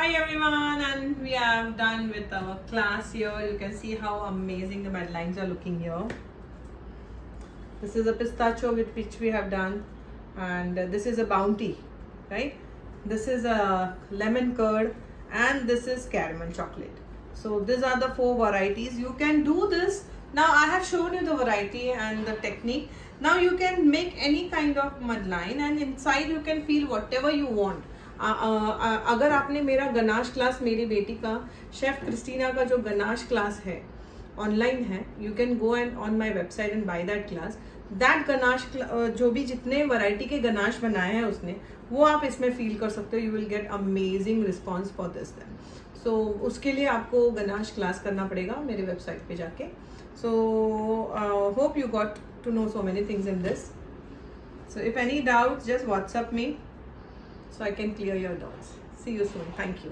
Hi everyone, and we are done with our class here. You can see how amazing the Madeleines are looking here. This is a pistachio with which we have done, and this is a bounty, right? This is a lemon curd, and this is caramel chocolate. So these are the four varieties. You can do this. Now I have shown you the variety and the technique. Now you can make any kind of Madeleine, and inside you can feel whatever you want. अगर आपने मेरा ganache class, मेरी बेटी का chef Christina का जो ganache class है online है, you can go and on my website and by that class. That ganache जो भी जितने वैरायटी के गनाश बनाए हैं उसने, वो आप इसमें फील कर सकते हो. You will get amazing response for this than. So उसके लिए आपको गनाश क्लास करना पड़ेगा मेरे वेबसाइट पे जाके. So hope you got to know so many things in this. So if any doubts, just WhatsApp me so I can clear your doubts. See you soon. Thank you.